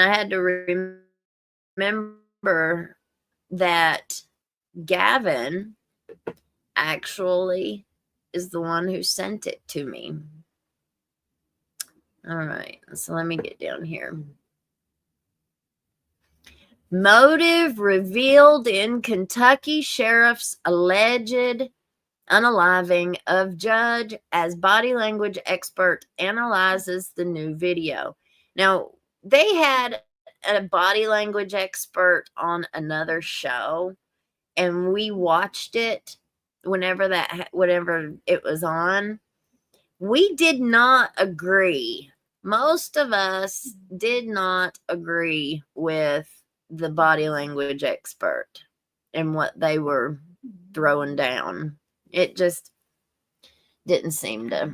I had to remember that Gavin actually is the one who sent it to me. All right, so let me get down here. Motive revealed in Kentucky sheriff's alleged unaliving of judge as body language expert analyzes the new video. Now, they had a body language expert on another show, and we watched it whenever it was on. We did not agree. Most of us did not agree with the body language expert and what they were throwing down. It just didn't seem to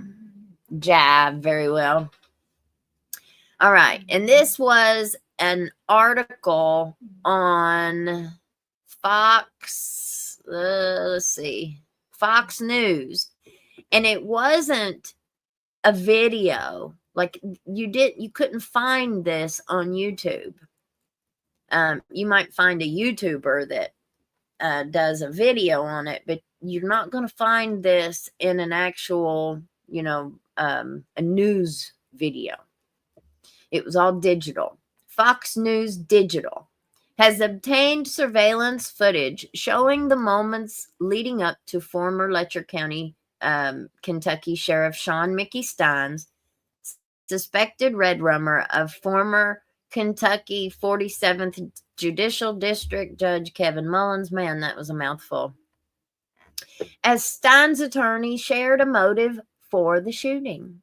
jive very well. All right. And this was an article on Fox, Fox News. And it wasn't a video. Like you couldn't find this on YouTube. You might find a YouTuber that does a video on it, but you're not going to find this in an actual, a news video. It was all digital. Fox News Digital has obtained surveillance footage showing the moments leading up to former Letcher County, Kentucky Sheriff Sean Mickey Steins, suspected red rummer of former Kentucky 47th Judicial District Judge Kevin Mullins. Man, that was a mouthful. As Stein's attorney shared a motive for the shooting.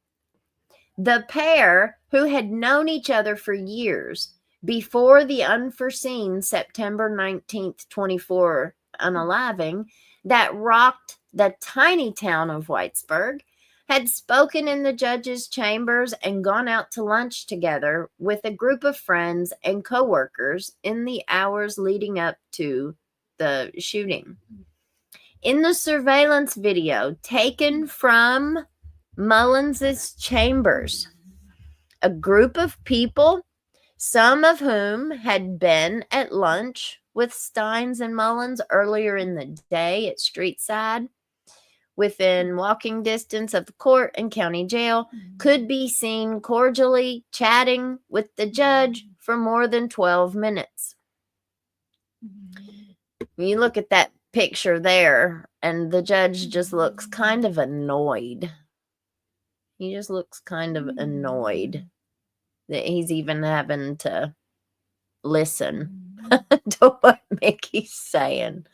The pair, who had known each other for years before the unforeseen September 19th, 24 unaliving that rocked the tiny town of Whitesburg, had spoken in the judge's chambers and gone out to lunch together with a group of friends and co-workers in the hours leading up to the shooting. In the surveillance video taken from Mullins's chambers, a group of people, some of whom had been at lunch with Steins and Mullins earlier in the day at Streetside, within walking distance of the court and county jail, could be seen cordially chatting with the judge for more than 12 minutes. When you look at that picture there, and the judge just looks kind of annoyed. He just looks kind of annoyed that he's even having to listen to what Mickey's saying.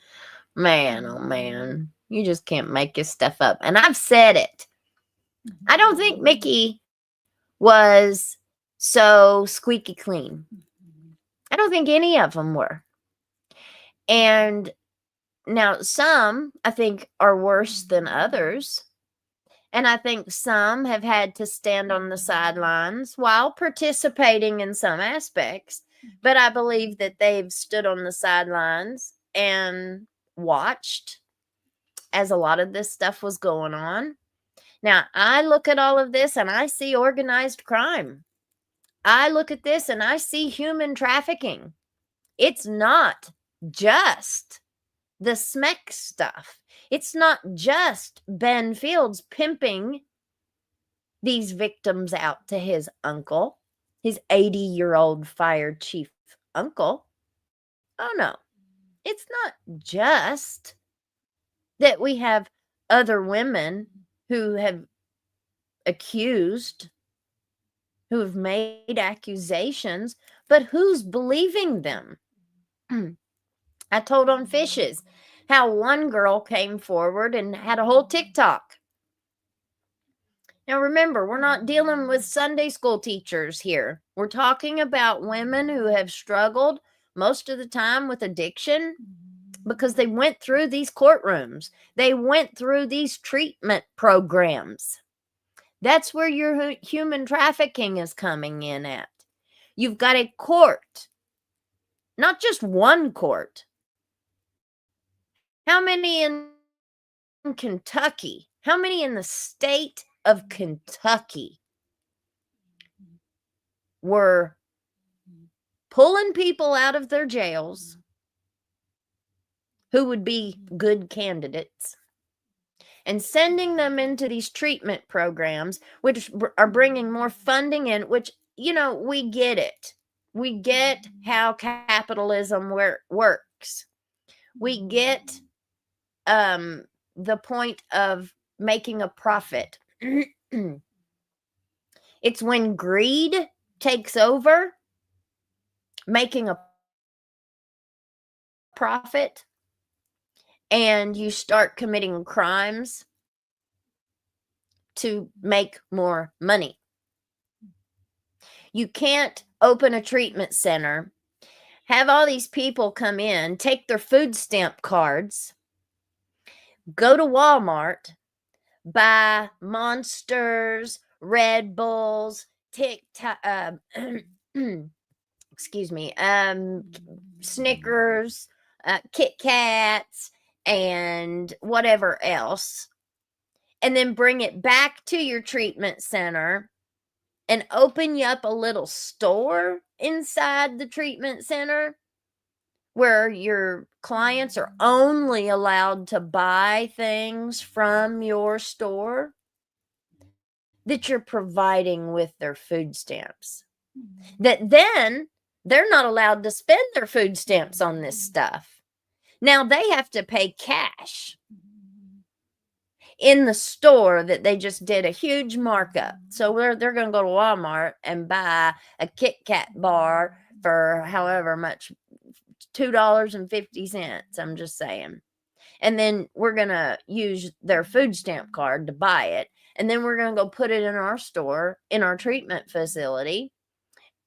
Man, oh man, you just can't make this stuff up. And I've said it. I don't think Mickey was so squeaky clean. I don't think any of them were. And now some, I think, are worse than others. And I think some have had to stand on the sidelines while participating in some aspects. But I believe that they've stood on the sidelines and watched as a lot of this stuff was going on. Now, I look at all of this and I see organized crime. I look at this and I see human trafficking. It's not just the SMEC stuff. It's not just Ben Fields pimping these victims out to his uncle, his 80-year-old fire chief uncle. Oh, no. It's not just that we have other women who have accused, who have made accusations, but who's believing them? I told on Fishes how one girl came forward and had a whole TikTok. Now remember, we're not dealing with Sunday school teachers here. We're talking about women who have struggled most of the time with addiction because they went through these courtrooms. They went through these treatment programs. That's where your human trafficking is coming in at. You've got a court, not just one court. How many in Kentucky? How many in the state of Kentucky were pulling people out of their jails who would be good candidates and sending them into these treatment programs, which are bringing more funding in, which, we get it. We get how capitalism works. We get the point of making a profit. It's when greed takes over, making a profit, and you start committing crimes to make more money. You can't open a treatment center, have all these people come in, take their food stamp cards, go to Walmart, buy Monsters, Red Bulls, excuse me, Snickers, Kit Kats, and whatever else, and then bring it back to your treatment center and open you up a little store inside the treatment center where your clients are only allowed to buy things from your store that you're providing with their food stamps. That then they're not allowed to spend their food stamps on this stuff. Now they have to pay cash in the store that they just did a huge markup. So they're going to go to Walmart and buy a Kit Kat bar for however much, $2.50. I'm just saying. And then we're going to use their food stamp card to buy it. And then we're going to go put it in our store, in our treatment facility,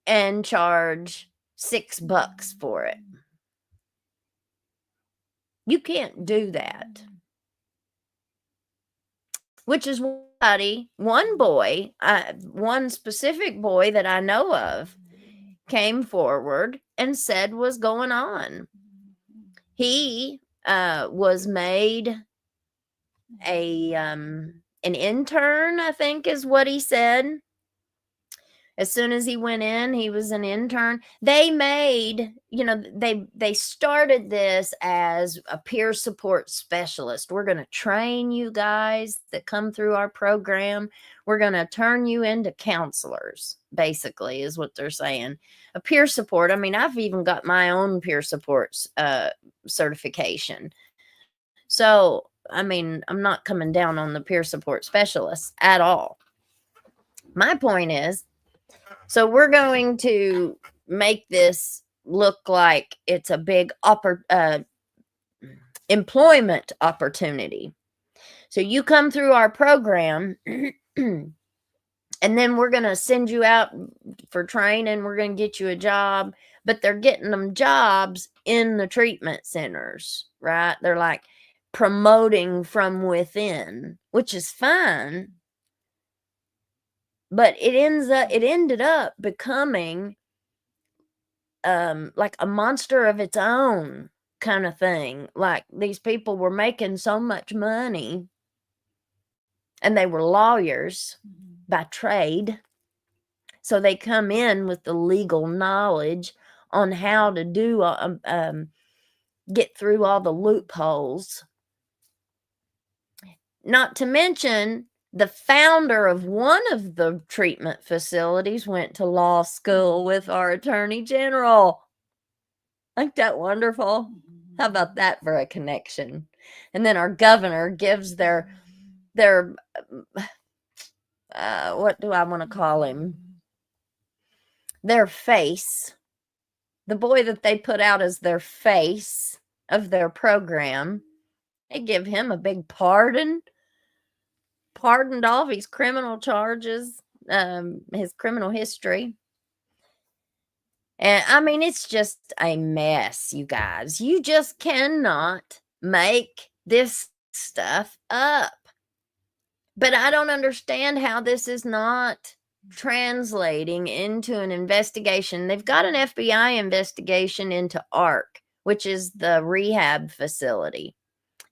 and charge $6 for it. You can't do that. Which is why one specific boy that I know of came forward and said was going on. He was made an intern, I think is what he said. As soon as he went in, he was an intern. They made, they started this as a peer support specialist. We're going to train you guys that come through our program. We're going to turn you into counselors, basically, is what they're saying. A peer support. I mean, I've even got my own peer support certification. So, I mean, I'm not coming down on the peer support specialists at all. My point is, so we're going to make this look like it's a big employment opportunity. So you come through our program and then we're going to send you out for training. We're going to get you a job, but they're getting them jobs in the treatment centers, right? They're like promoting from within, which is fine. But it ended up becoming like a monster of its own kind of thing. Like these people were making so much money and they were lawyers by trade. So they come in with the legal knowledge on how to do get through all the loopholes. Not to mention, the founder of one of the treatment facilities went to law school with our attorney general. Ain't that wonderful? How about that for a connection? And then our governor gives their what do I want to call him? Their face. The boy that they put out as their face of their program. They give him a big pardoned all of his criminal charges, his criminal history. And I mean, it's just a mess, you guys. You just cannot make this stuff up. But I don't understand how this is not translating into an investigation. They've got an FBI investigation into ARC, which is the rehab facility.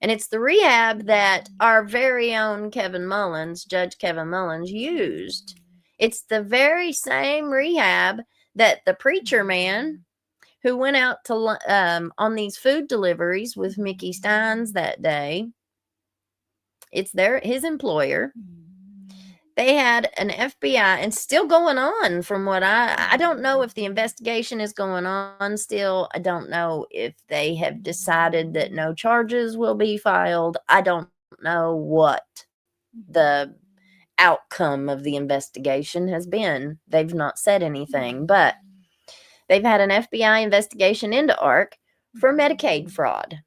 And it's the rehab that our very own Judge Kevin Mullins, used. It's the very same rehab that the preacher man who went out to on these food deliveries with Mickey Steins that day, it's his employer. They had an FBI, and still going on from what I don't know if the investigation is going on still. I don't know if they have decided that no charges will be filed. I don't know what the outcome of the investigation has been. They've not said anything, but they've had an FBI investigation into ARC for Medicaid fraud.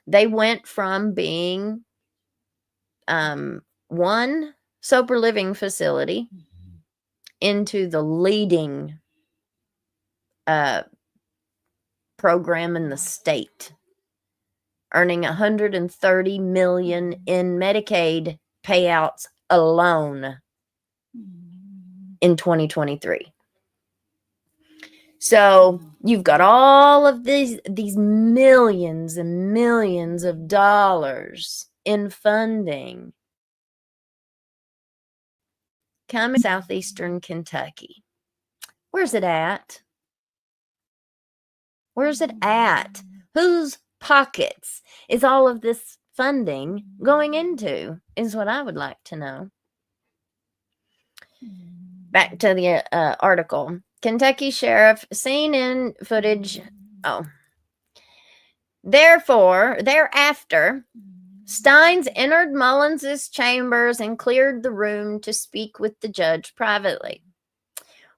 They went from being one sober living facility into the leading program in the state, earning $130 million in Medicaid payouts alone in 2023. So you've got all of these millions and millions of dollars in funding coming southeastern Kentucky. Where's it at? Where's it at? Whose pockets is all of this funding going into, is what I would like to know. Back to the article. Kentucky sheriff seen in footage. Thereafter, Steins entered Mullins's chambers and cleared the room to speak with the judge privately.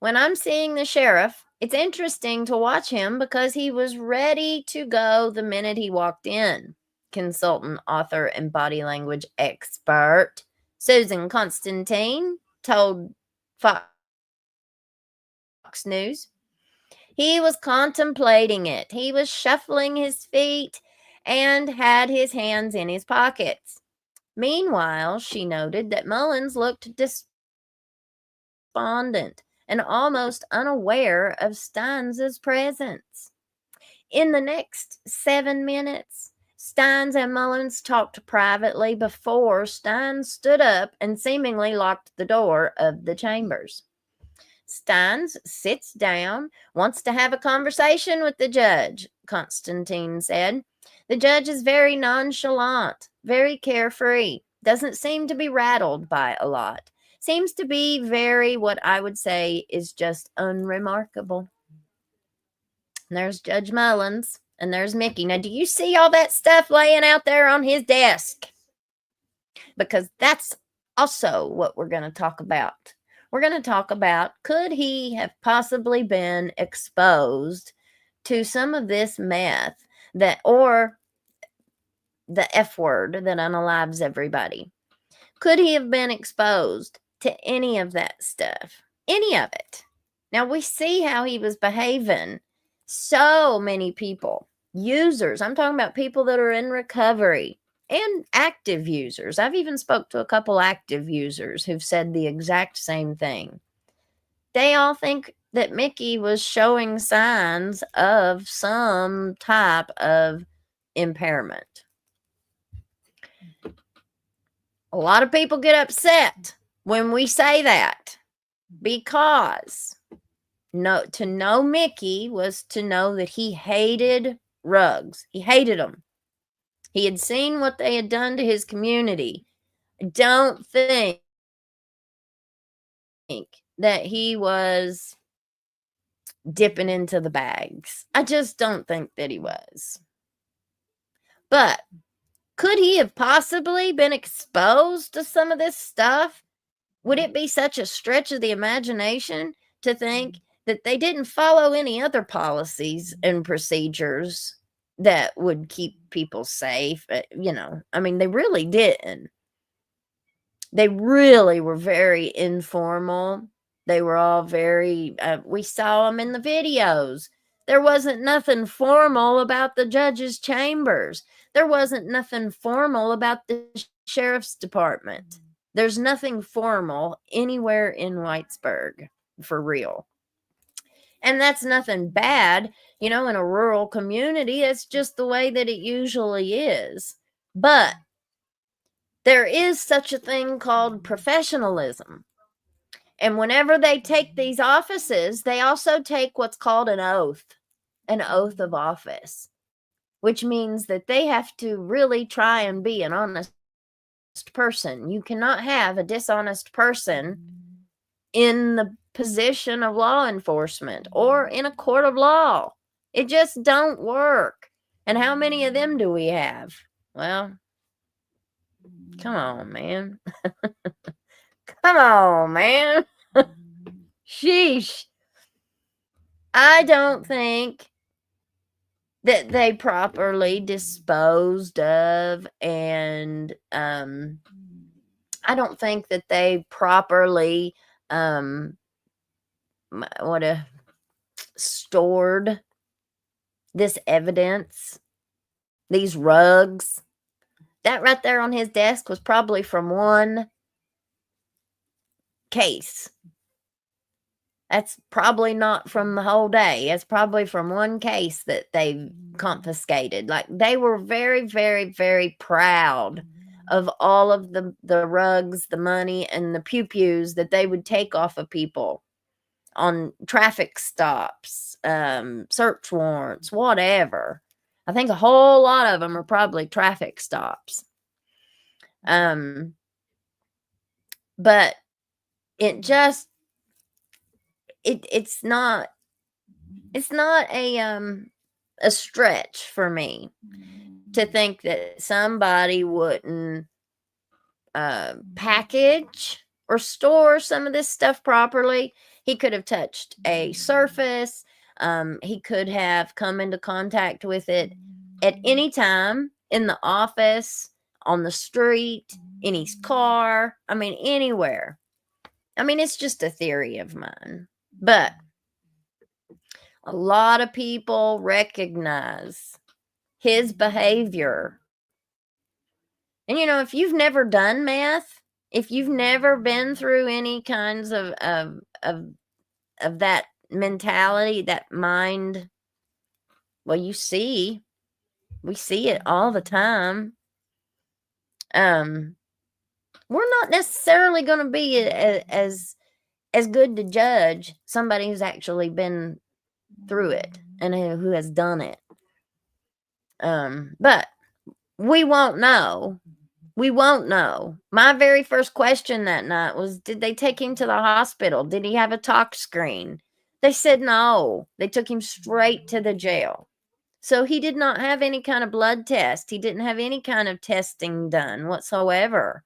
When I'm seeing the sheriff, it's interesting to watch him because he was ready to go the minute he walked in. Consultant, author, and body language expert Susan Constantine told Fox News. He was contemplating it. He was shuffling his feet and had his hands in his pockets. Meanwhile, she noted that Mullins looked despondent and almost unaware of Steins' presence. In the next 7 minutes, Steins and Mullins talked privately before Steins stood up and seemingly locked the door of the chambers. Steins sits down, wants to have a conversation with the judge, Constantine said. The judge is very nonchalant, very carefree, doesn't seem to be rattled by a lot. Seems to be very, what I would say is just unremarkable. And there's Judge Mullins, and there's Mickey. Now, do you see all that stuff laying out there on his desk? Because that's also what we're going to talk about. We're going to talk about, could he have possibly been exposed to some of this meth or the F word that unalives everybody? Could he have been exposed to any of that stuff? Any of it? Now, we see how he was behaving. So many people, users, I'm talking about people that are in recovery and active users. I've even spoke to a couple active users who've said the exact same thing. They all think that Mickey was showing signs of some type of impairment. A lot of people get upset when we say that, because to know Mickey was to know that he hated Ruggs. He hated them. He had seen what they had done to his community. I don't think that he was dipping into the bags. I just don't think that he was. But could he have possibly been exposed to some of this stuff? Would it be such a stretch of the imagination to think that they didn't follow any other policies and procedures that would keep people safe? I mean, they really didn't. They really were very informal. They were all very, we saw them in the videos. There wasn't nothing formal about the judge's chambers. There wasn't nothing formal about the sheriff's department. There's nothing formal anywhere in Whitesburg, for real. And that's nothing bad, in a rural community. It's just the way that it usually is. But there is such a thing called professionalism. And whenever they take these offices, they also take what's called an oath of office, which means that they have to really try and be an honest person. You cannot have a dishonest person in the position of law enforcement or in a court of law. It just don't work. And how many of them do we have? Well, come on, man. Come on, man. Sheesh. I don't think that they properly disposed of, and I don't think that they properly stored this evidence, these rugs. That right there on his desk was probably from one case. That's probably not from the whole day. That's probably from one case that they confiscated. Like, they were very, very, very proud of all of the rugs, the money, and the pew-pews that they would take off of people on traffic stops, search warrants, whatever. I think a whole lot of them are probably traffic stops. But it just, it's not a stretch for me to think that somebody wouldn't package or store some of this stuff properly. He could have touched a surface. He could have come into contact with it at any time in the office, on the street, in his car. I mean, anywhere. I mean, it's just a theory of mine. But a lot of people recognize his behavior. And, if you've never done meth, if you've never been through any kinds of that mentality, that mind, well, we see it all the time. We're not necessarily going to be as good to judge somebody who's actually been through it and who has done it. But we won't know. We won't know. My very first question that night was, did they take him to the hospital? Did he have a tox screen? They said no. They took him straight to the jail. So he did not have any kind of blood test. He didn't have any kind of testing done whatsoever,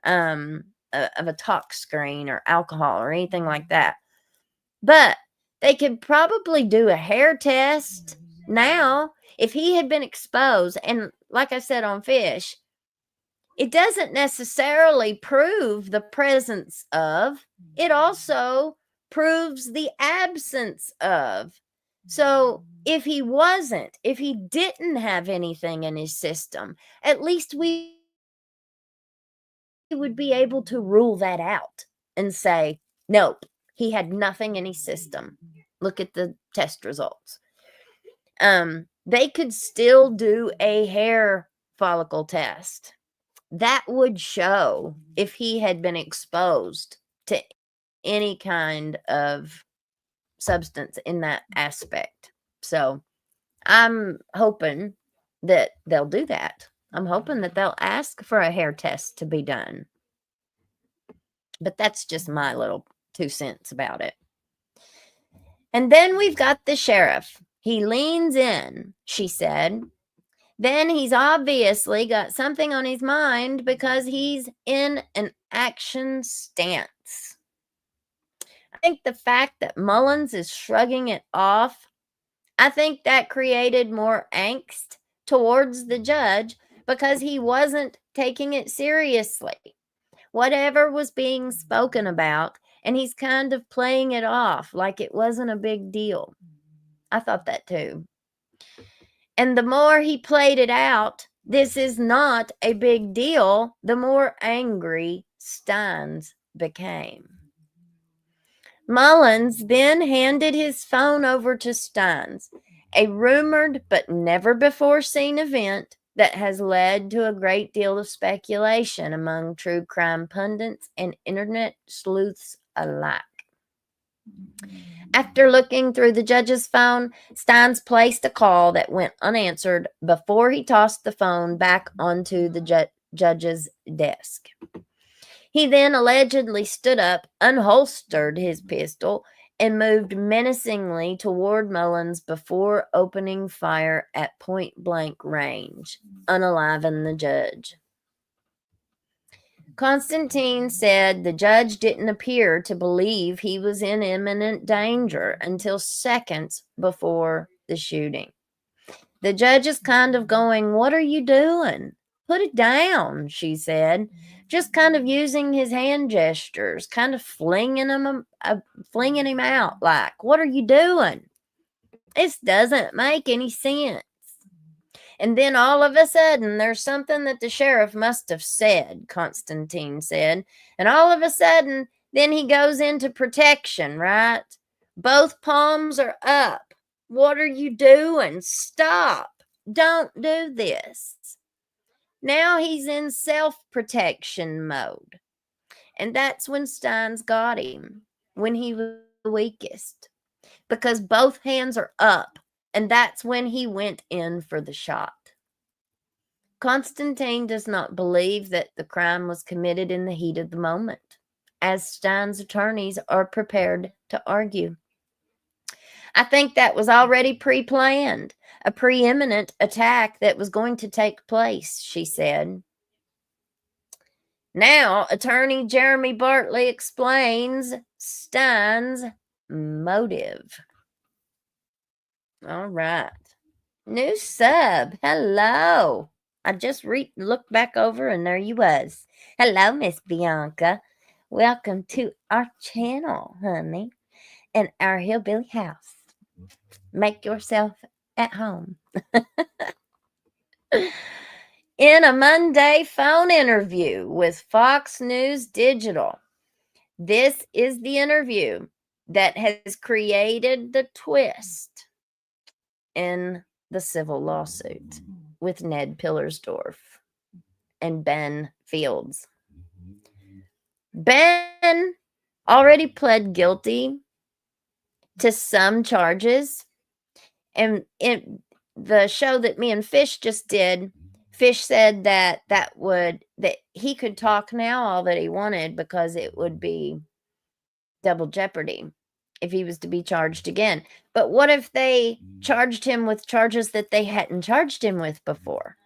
of a tox screen or alcohol or anything like that. But they could probably do a hair test now if he had been exposed. And like I said on fish, it doesn't necessarily prove the presence of, it also proves the absence of. So if he didn't have anything in his system, at least we would be able to rule that out and say, nope, he had nothing in his system. Look at the test results. They could still do a hair follicle test. That would show if he had been exposed to any kind of substance in that aspect. So I'm hoping that they'll do that. I'm hoping that they'll ask for a hair test to be done. But that's just my little 2 cents about it. And then we've got the sheriff. He leans in, she said. Then he's obviously got something on his mind because he's in an action stance. I think the fact that Mullins is shrugging it off, I think that created more angst towards the judge because he wasn't taking it seriously. Whatever was being spoken about, and he's kind of playing it off like it wasn't a big deal. I thought that too. And the more he played it out, this is not a big deal, the more angry Steins became. Mullins then handed his phone over to Steins, a rumored but never before seen event that has led to a great deal of speculation among true crime pundits and internet sleuths alike. After looking through the judge's phone, Steins placed a call that went unanswered before he tossed the phone back onto the judge's desk. He then allegedly stood up, unholstered his pistol, and moved menacingly toward Mullins before opening fire at point-blank range, unaliving the judge. Constantine said the judge didn't appear to believe he was in imminent danger until seconds before the shooting. The judge is kind of going, "What are you doing? Put it down," she said, just kind of using his hand gestures, kind of flinging him out like, "What are you doing? This doesn't make any sense." And then all of a sudden, there's something that the sheriff must have said, Constantine said. And all of a sudden, then he goes into protection, right? Both palms are up. "What are you doing? Stop. Don't do this." Now he's in self-protection mode. And that's when Steins got him, when he was the weakest. Because both hands are up. And that's when he went in for the shot. Constantine does not believe that the crime was committed in the heat of the moment, as Stein's attorneys are prepared to argue. "I think that was already pre-planned, a preeminent attack that was going to take place," she said. Now, attorney Jeremy Bartley explains Stein's motive. All right. New sub. Hello. I just looked back over and there you was. Hello, Miss Bianca. Welcome to our channel, honey, and our hillbilly house. Make yourself at home. In a Monday phone interview with Fox News Digital, this is the interview that has created the twist in the civil lawsuit with Ned Pillersdorf and Ben Fields. Ben already pled guilty to some charges, and in the show that me and Fish just did, Fish said that he could talk now all that he wanted because it would be double jeopardy if he was to be charged again. But what if they charged him with charges that they hadn't charged him with before?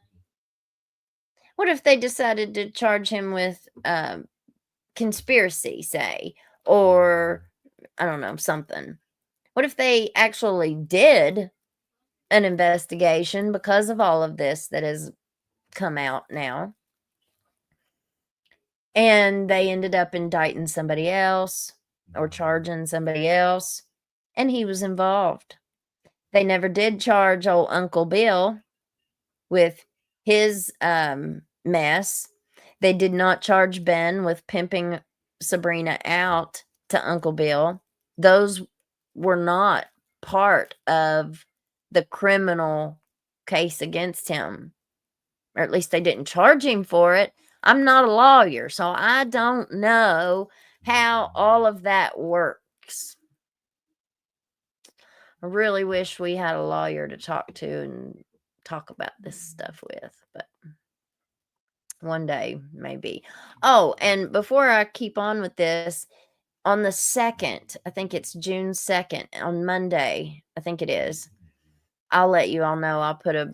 What if they decided to charge him with conspiracy, say, or I don't know, something? What if they actually did an investigation because of all of this that has come out now, and they ended up indicting somebody else or charging somebody else, and he was involved? They never did charge old Uncle Bill with his mess. They did not charge Ben with pimping Sabrina out to Uncle Bill. Those were not part of the criminal case against him, or at least they didn't charge him for it. I'm not a lawyer, so I don't know how all of that works. I really wish we had a lawyer to talk to and talk about this stuff with, but one day, maybe. Oh, and before I keep on with this, on the 2nd, I think it's June 2nd, on Monday, I think it is, I'll let you all know. I'll put a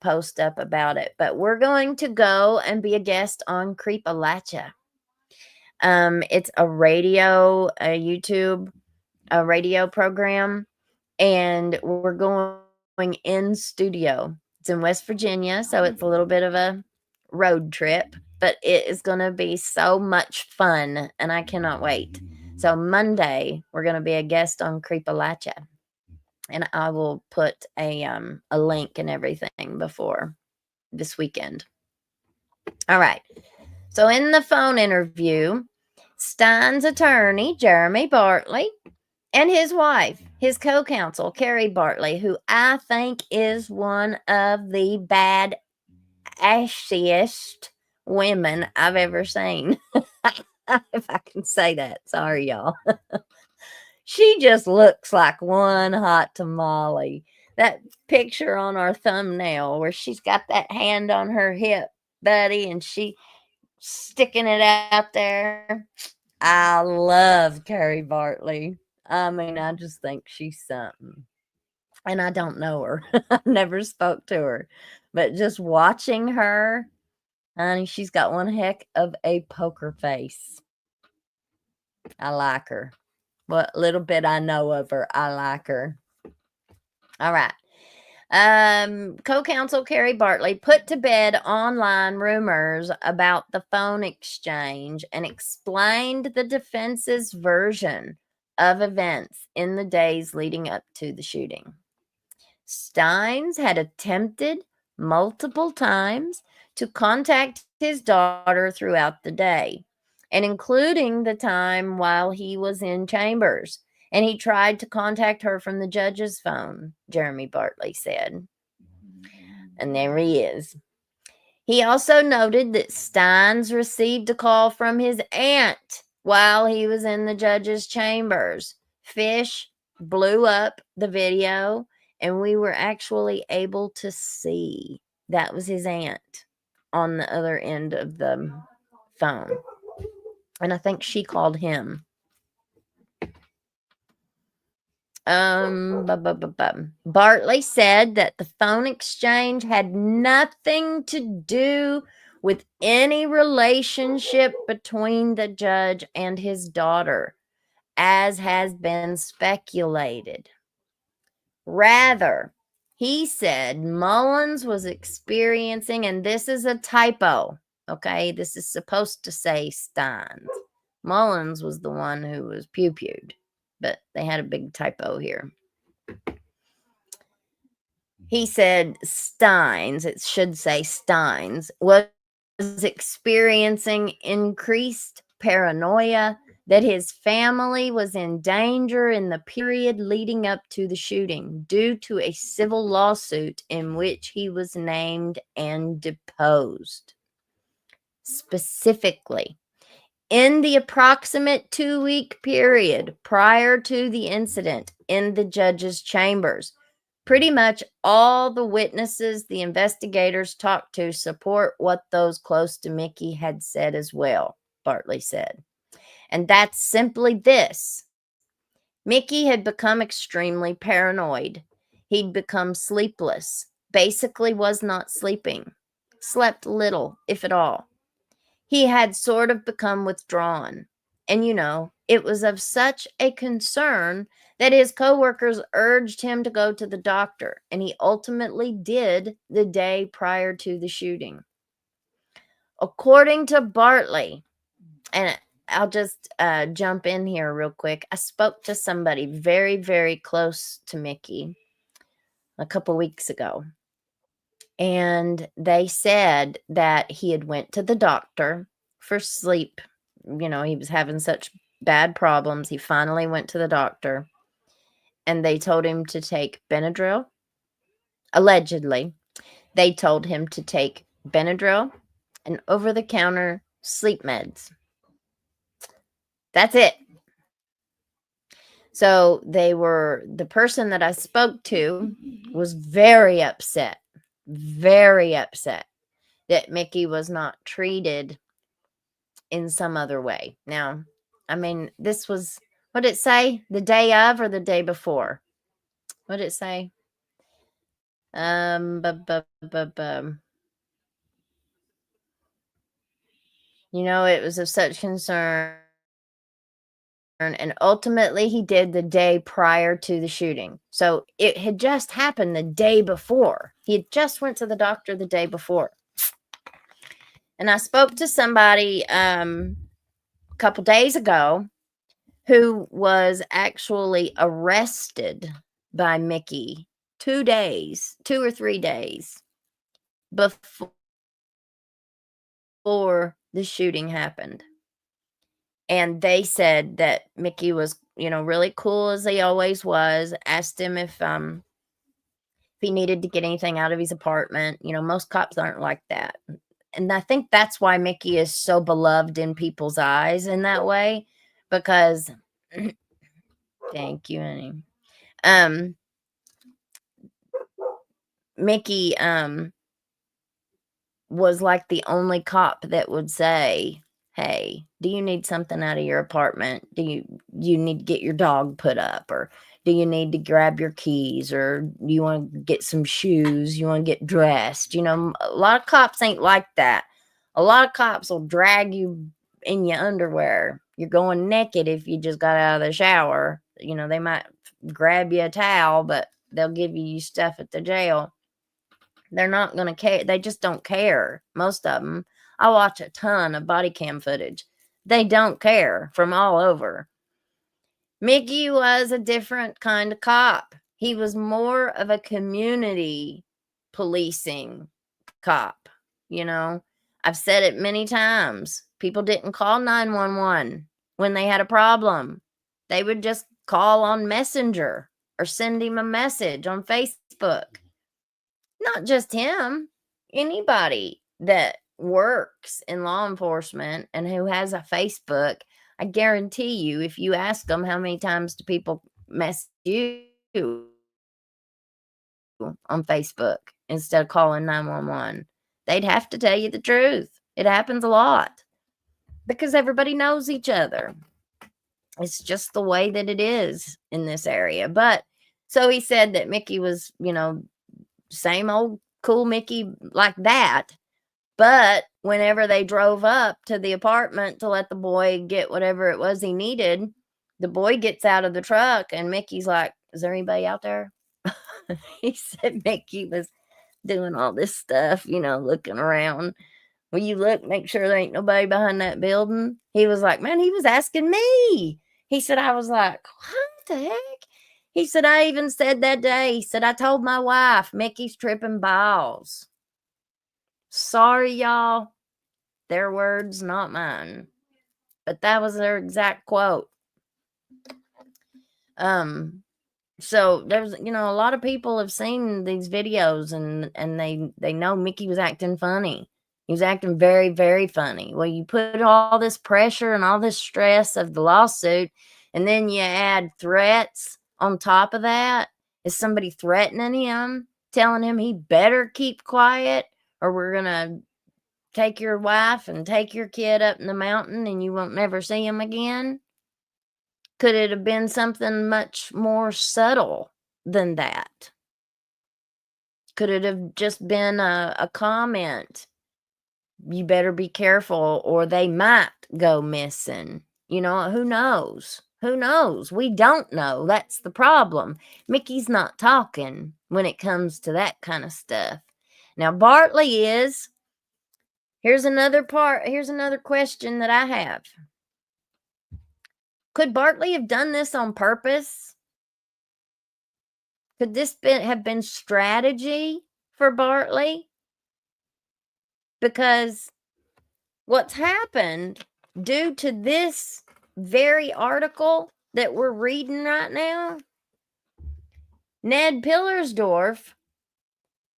post up about it. But we're going to go and be a guest on Creepalachia. It's a YouTube, a radio program, and we're going in studio. It's in West Virginia, so it's a little bit of a road trip, but it is going to be so much fun, and I cannot wait. So Monday, we're going to be a guest on Creepalachia, and I will put a link and everything before this weekend. All right. So in the phone interview, Stein's attorney, Jeremy Bartley, and his wife, his co-counsel, Carrie Bartley, who I think is one of the bad-ashiest women I've ever seen. If I can say that. Sorry, y'all. She just looks like one hot tamale. That picture on our thumbnail where she's got that hand on her hip, buddy, and she sticking it out there. I love Carrie Bartley. I mean, I just think she's something. And I don't know her. I never spoke to her. But just watching her, honey, she's got one heck of a poker face. I like her. What little bit I know of her, I like her. All right. Co-counsel Carrie Bartley put to bed online rumors about the phone exchange and explained the defense's version of events in the days leading up to the shooting. Steins had attempted multiple times to contact his daughter throughout the day, and including the time while he was in chambers. And he tried to contact her from the judge's phone, Jeremy Bartley said. And there he is. He also noted that Steins received a call from his aunt while he was in the judge's chambers. Fish blew up the video, and we were actually able to see that was his aunt on the other end of the phone. And I think she called him. Bartley said that the phone exchange had nothing to do with any relationship between the judge and his daughter, as has been speculated. Rather, he said Mullins was experiencing, and this is a typo, okay? This is supposed to say Steins. Mullins was the one who was pew-pewed, but they had a big typo here. He said Steins, it should say Steins, was experiencing increased paranoia that his family was in danger in the period leading up to the shooting due to a civil lawsuit in which he was named and deposed. Specifically, in the approximate 2-week period prior to the incident in the judge's chambers, pretty much all the witnesses the investigators talked to support what those close to Mickey had said as well, Bartley said. And that's simply this. Mickey had become extremely paranoid. He'd become sleepless, basically was not sleeping, slept little, if at all. He had sort of become withdrawn. And, it was of such a concern that his coworkers urged him to go to the doctor, and he ultimately did the day prior to the shooting. According to Bartley, and I'll just jump in here real quick. I spoke to somebody very, very close to Mickey a couple weeks ago, and they said that he had went to the doctor for sleep. He was having such bad problems. He finally went to the doctor, and they told him to take Benadryl. Allegedly, they told him to take Benadryl and over-the-counter sleep meds. That's it. So the person that I spoke to was very upset that Mickey was not treated in some other way. Now, I mean, this was, what did it say? The day of or the day before? What did it say? It was of such concern. And ultimately, he did the day prior to the shooting. So it had just happened the day before. He had just went to the doctor the day before. And I spoke to somebody a couple days ago who was actually arrested by Mickey 2 or 3 days before the shooting happened. And they said that Mickey was, really cool as he always was. Asked him if he needed to get anything out of his apartment. Most cops aren't like that. and I think that's why Mickey is so beloved in people's eyes in that way, because thank you, honey. Mickey was like the only cop that would say, "Hey, do you need something out of your apartment? Do you need to get your dog put up, or do you need to grab your keys, or do you want to get some shoes? You want to get dressed?" You know, a lot of cops ain't like that. A lot of cops will drag you in your underwear. You're going naked if you just got out of the shower. You know, they might grab you a towel, but they'll give you stuff at the jail. They're not going to care. They just don't care. Most of them. I watch a ton of body cam footage. They don't care from all over. Mickey was a different kind of cop. He was more of a community policing cop. You know, I've said it many times. People didn't call 911 when they had a problem. They would just call on Messenger or send him a message on Facebook. Not just him, anybody that works in law enforcement and who has a Facebook, I guarantee you, if you ask them how many times do people mess you on Facebook instead of calling 911, they'd have to tell you the truth. It happens a lot because everybody knows each other. It's just the way that it is in this area. But so he said that Mickey was, you know, same old cool Mickey like that. But whenever they drove up to the apartment to let the boy get whatever it was he needed, the boy gets out of the truck and Mickey's like, "Is there anybody out there?" He said Mickey was doing all this stuff, you know, looking around. "Will you look, make sure there ain't nobody behind that building?" He was like, "Man, he was asking me." He said, I was like, "What the heck?" He said, "I even said that day," he said, "I told my wife, Mickey's tripping balls." Sorry, y'all. Their words, not mine. But that was their exact quote. So there's, you know, a lot of people have seen these videos and they know Mickey was acting funny. He was acting very, very funny. Well, you put all this pressure and all this stress of the lawsuit, and then you add threats on top of that. Is somebody threatening him, telling him he better keep quiet, or we're going to take your wife and take your kid up in the mountain and you won't never see him again? Could it have been something much more subtle than that? Could it have just been a comment? You better be careful or they might go missing. You know, who knows? Who knows? We don't know. That's the problem. Mickey's not talking when it comes to that kind of stuff. Now, Bartley is. Here's another question that I have. Could Bartley have done this on purpose? Could this have been strategy for Bartley? Because what's happened due to this very article that we're reading right now, Ned Pillersdorf,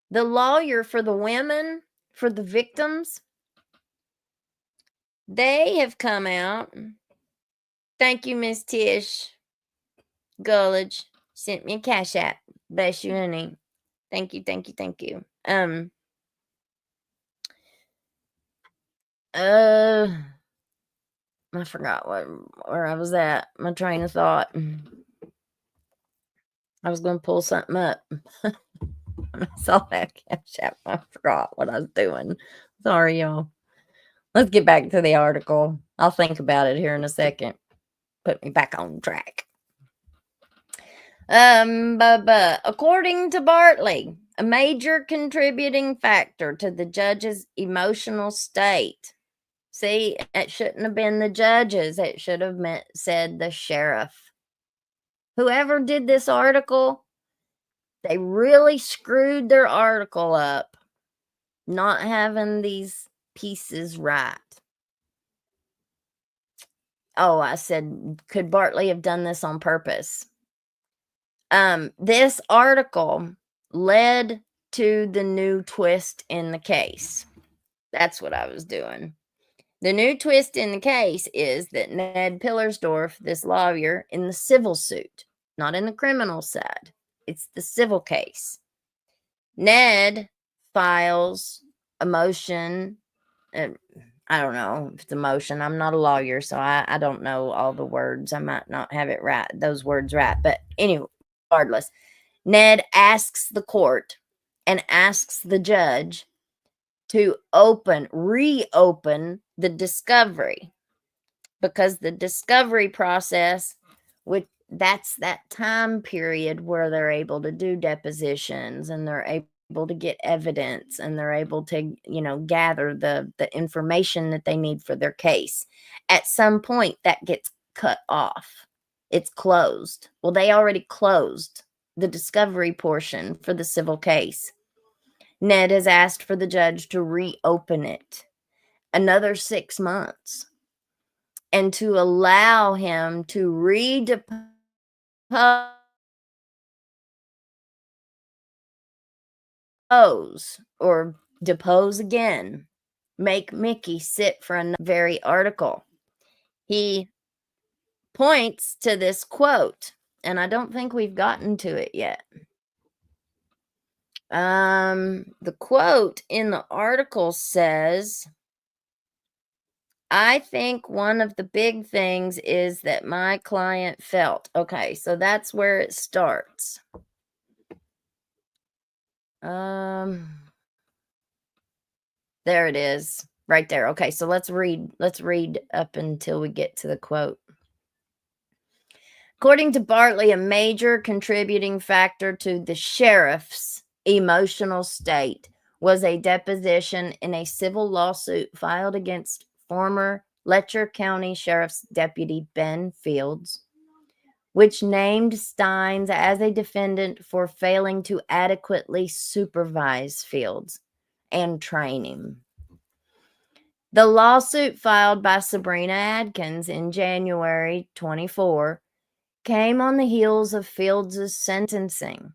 the lawyer for the women, for the victims, they have come out. Thank you, Miss Tish Gullidge. Sent me a cash app. Bless you, honey. Thank you, thank you, thank you. I forgot where I was at. My train of thought. I was going to pull something up. When I saw that cash app, I forgot what I was doing. Sorry, y'all. Let's get back to the article. I'll think about it here in a second. Put me back on track. According to Bartley, a major contributing factor to the judge's emotional state. See, it shouldn't have been the judges. It should have said the sheriff. Whoever did this article, they really screwed their article up, not having these pieces right. Oh, I said, could Bartley have done this on purpose? This article led to the new twist in the case. That's what I was doing. The new twist in the case is that Ned Pillersdorf, this lawyer in the civil suit, not in the criminal side, it's the civil case. Ned files a motion. And I don't know if it's a motion. I'm not a lawyer, so I don't know all the words. I might not have it right, those words right. But anyway, regardless, Ned asks the court and asks the judge to reopen the discovery, because the discovery process, that's that time period where they're able to do depositions and they're able to get evidence and they're able to, gather the information that they need for their case. At some point that gets cut off. It's closed. Well, they already closed the discovery portion for the civil case. Ned has asked for the judge to reopen it another 6 months and to allow him to redepose or depose again, make Mickey sit for another very article. He points to this quote, and I don't think we've gotten to it yet. The quote in the article says, I think one of the big things is that my client felt. Okay, so that's where it starts. There it is, right there. Okay, so let's read up until we get to the quote. According to Bartley, a major contributing factor to the sheriff's emotional state was a deposition in a civil lawsuit filed against former Letcher County Sheriff's Deputy Ben Fields, which named Steins as a defendant for failing to adequately supervise Fields and train him. The lawsuit filed by Sabrina Adkins in January 24 came on the heels of Fields' sentencing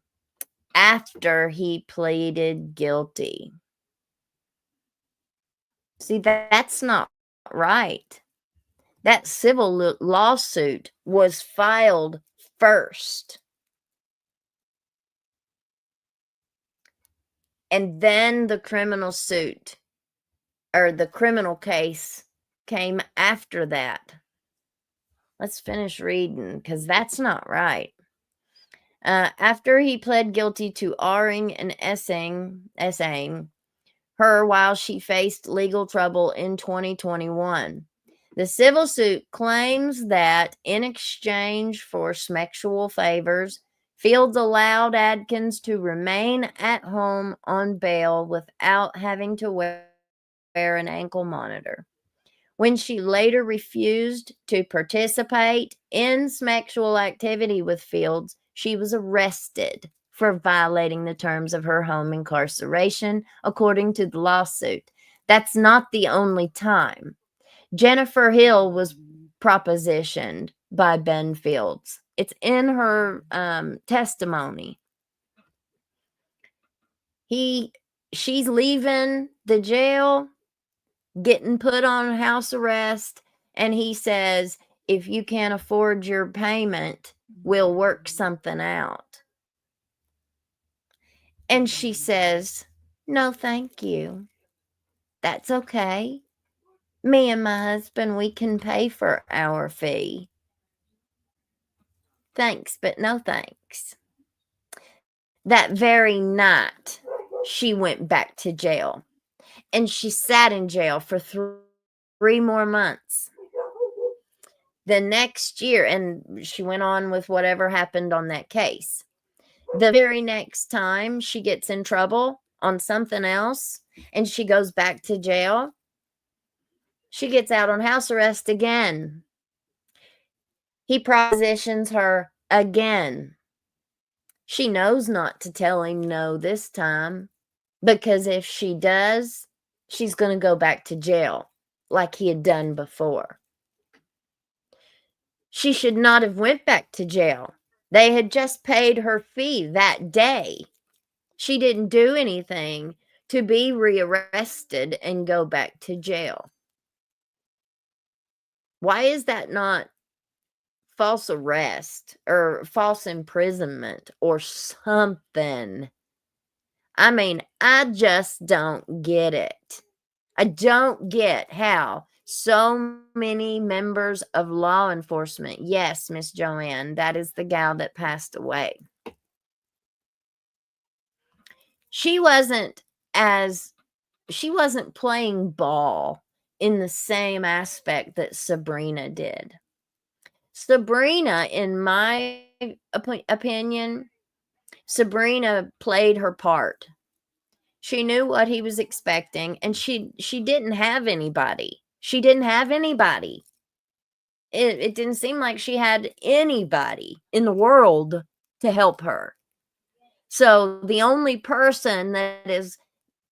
after he pleaded guilty. See, that's not right. That civil lawsuit was filed first. And then the criminal suit, or the criminal case, came after that. Let's finish reading, because that's not right. After he pled guilty to R-ing and S-ing her while she faced legal trouble in 2021. The civil suit claims that in exchange for sexual favors, Fields allowed Adkins to remain at home on bail without having to wear an ankle monitor. When she later refused to participate in sexual activity with Fields, she was arrested for violating the terms of her home incarceration, according to the lawsuit. That's not the only time. Jennifer Hill was propositioned by Ben Fields. It's in her testimony. She's leaving the jail, getting put on house arrest, and he says, if you can't afford your payment, we'll work something out. And she says, no, thank you. That's okay. Me and my husband, we can pay for our fee. Thanks, but no thanks. That very night, she went back to jail. And she sat in jail for 3 more months. The next year, and she went on with whatever happened on that case. The very next time she gets in trouble on something else and she goes back to jail, she gets out on house arrest again. He propositions her again. She knows not to tell him no this time, because if she does, she's going to go back to jail like he had done before. She should not have went back to jail. They had just paid her fee that day. She didn't do anything to be rearrested and go back to jail? Why is that not false arrest or false imprisonment or something? I mean, I just don't get it. I don't get how so many members of law enforcement, yes, Miss Joanne, that is the gal that passed away. She wasn't playing ball in the same aspect that Sabrina did. Sabrina, in my opinion, Sabrina played her part. She knew what he was expecting, and she didn't have anybody. She didn't have anybody. It didn't seem like she had anybody in the world to help her. So the only person that is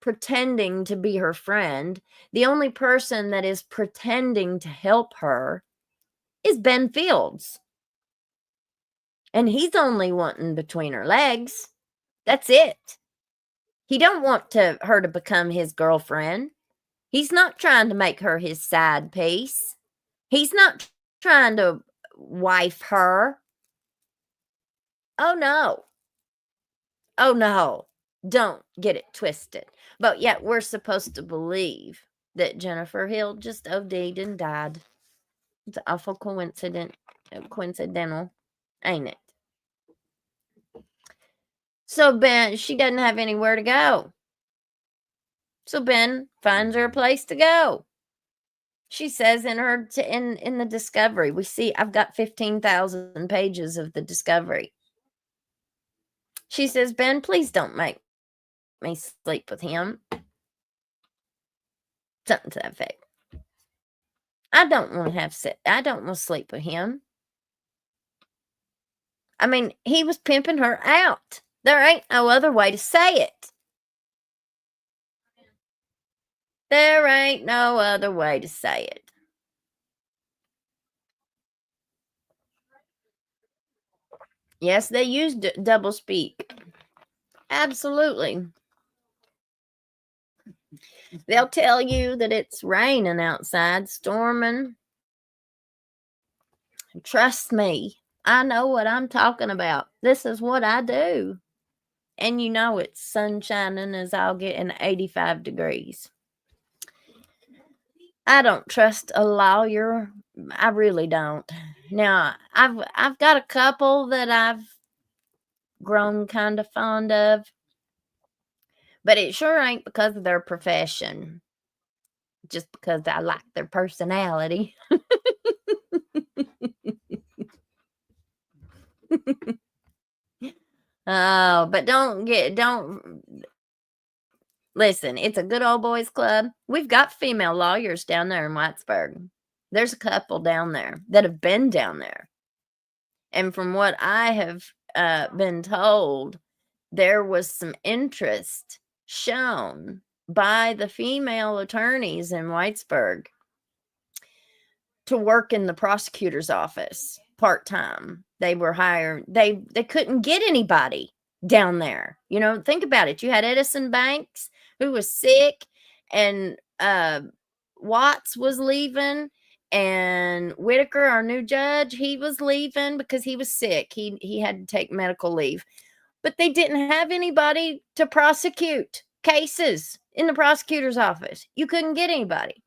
pretending to be her friend, the only person that is pretending to help her is Ben Fields. And he's only wanting between her legs. That's it. He don't want her to become his girlfriend. He's not trying to make her his side piece. He's not trying to wife her. Oh no. Oh no. Don't get it twisted. But yet we're supposed to believe that Jennifer Hill just OD'd and died. It's awful coincidental, ain't it? So Ben, she doesn't have anywhere to go. So Ben finds her a place to go. She says in the discovery, we see I've got 15,000 pages of the discovery. She says, Ben, please don't make me sleep with him. Something to that effect. I don't want to sleep with him. I mean, he was pimping her out. There ain't no other way to say it. There ain't no other way to say it. Yes, they used double speak. Absolutely. They'll tell you that it's raining outside, storming. Trust me, I know what I'm talking about. This is what I do. And you know it's sunshining as I'll get in 85 degrees. I don't trust a lawyer. I really don't. Now, I've got a couple that I've grown kind of fond of, but it sure ain't because of their profession. Just because I like their personality. Oh, but don't listen, it's a good old boys club. We've got female lawyers down there in Whitesburg. There's a couple down there that have been down there. And from what I have been told, there was some interest shown by the female attorneys in Whitesburg to work in the prosecutor's office part-time. They were hired. They couldn't get anybody down there. You know, think about it. You had Edison Banks, who was sick, and Watts was leaving, and Whitaker, our new judge, he was leaving because he was sick. He had to take medical leave. But they didn't have anybody to prosecute cases in the prosecutor's office. You couldn't get anybody.